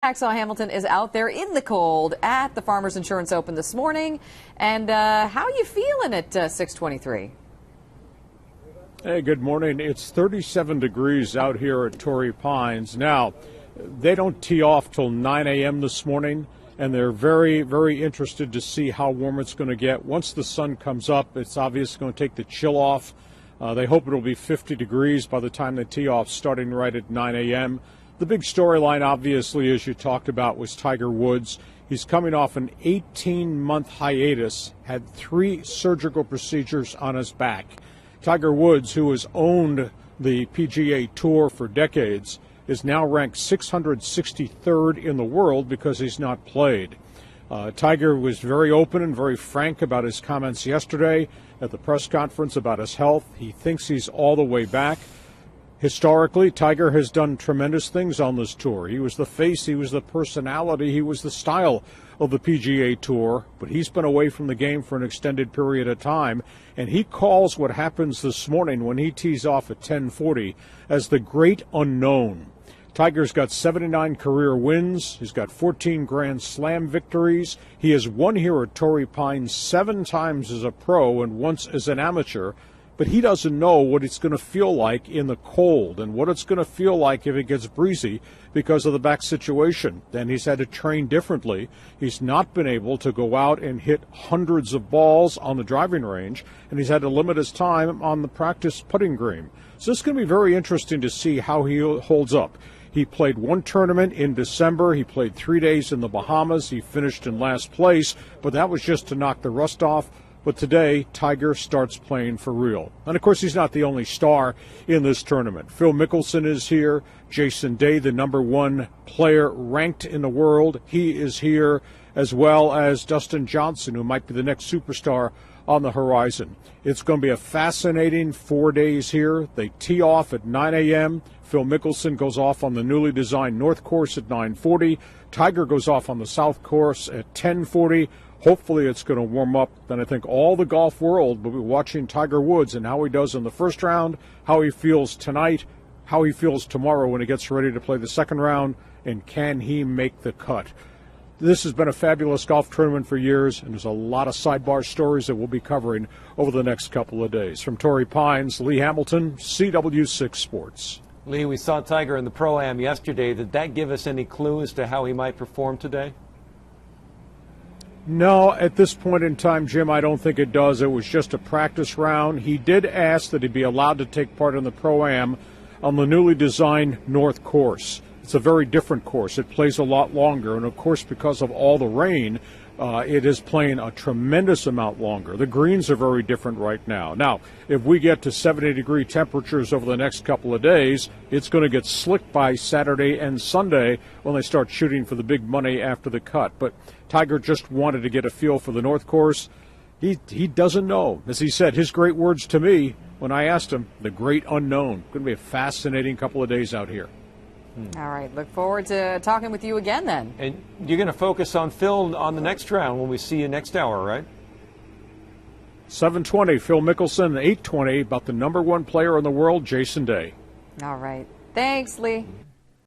Hacksaw Hamilton is out there in the cold at the Farmers Insurance Open this morning. And how are you feeling at 6:23? Hey, good morning. It's 37 degrees out here at Torrey Pines. Now, they don't tee off till 9 a.m. this morning, and they're very, very interested to see how warm it's going to get. Once the sun comes up, it's obviously going to take the chill off. They hope it'll be 50 degrees by the time they tee off, starting right at 9 a.m. The big storyline, obviously, as you talked about, was Tiger Woods. He's coming off an 18-month hiatus, had 3 surgical procedures on his back. Tiger Woods, who has owned the PGA Tour for decades, is now ranked 663rd in the world because he's not played. Tiger was very open and very frank about his comments yesterday at the press conference about his health. He thinks he's all the way back. Historically, Tiger has done tremendous things on this tour. He was the face, he was the personality, he was the style of the PGA Tour, but he's been away from the game for an extended period of time, and he calls what happens this morning when he tees off at 10:40 as the great unknown. Tiger's got 79 career wins. He's got 14 Grand Slam victories. He has won here at Torrey Pines 7 times as a pro and once as an amateur. But he doesn't know what it's going to feel like in the cold and what it's going to feel like if it gets breezy because of the back situation. Then he's had to train differently. He's not been able to go out and hit hundreds of balls on the driving range, and he's had to limit his time on the practice putting green. So it's going to be very interesting to see how he holds up. He played 1 tournament in December. He played 3 days in the Bahamas. He finished in last place, but that was just to knock the rust off. But today, Tiger starts playing for real. And, of course, he's not the only star in this tournament. Phil Mickelson is here. Jason Day, the #1 player ranked in the world, he is here, as well as Dustin Johnson, who might be the next superstar on the horizon. It's going to be a fascinating 4 days here. They tee off at 9 a.m. Phil Mickelson goes off on the newly designed North Course at 9:40. Tiger goes off on the South Course at 10:40. Hopefully it's going to warm up. Then I think all the golf world will be watching Tiger Woods and how he does in the first round, how he feels tonight, how he feels tomorrow when he gets ready to play the second round, and can he make the cut. This has been a fabulous golf tournament for years, and there's a lot of sidebar stories that we'll be covering over the next couple of days. From Torrey Pines, Lee Hamilton, CW6 Sports. Lee, we saw Tiger in the Pro-Am yesterday. Did that give us any clue as to how he might perform today? No, at this point in time, Jim, I don't think it does. It was just a practice round. He did ask that he be allowed to take part in the Pro-Am on the newly designed North Course. It's a very different course. It plays a lot longer, and of course, because of all the rain, it is playing a tremendous amount longer. The greens are very different right now. Now, if we get to 70-degree temperatures over the next couple of days, it's going to get slick by Saturday and Sunday when they start shooting for the big money after the cut. But Tiger just wanted to get a feel for the North Course. He doesn't know. As he said, his great words to me when I asked him, the great unknown. Going to be a fascinating couple of days out here. All right. Look forward to talking with you again then. And you're going to focus on Phil on the next round when we see you next hour, right? 7:20, Phil Mickelson, 8:20, about the #1 player in the world, Jason Day. All right. Thanks, Lee.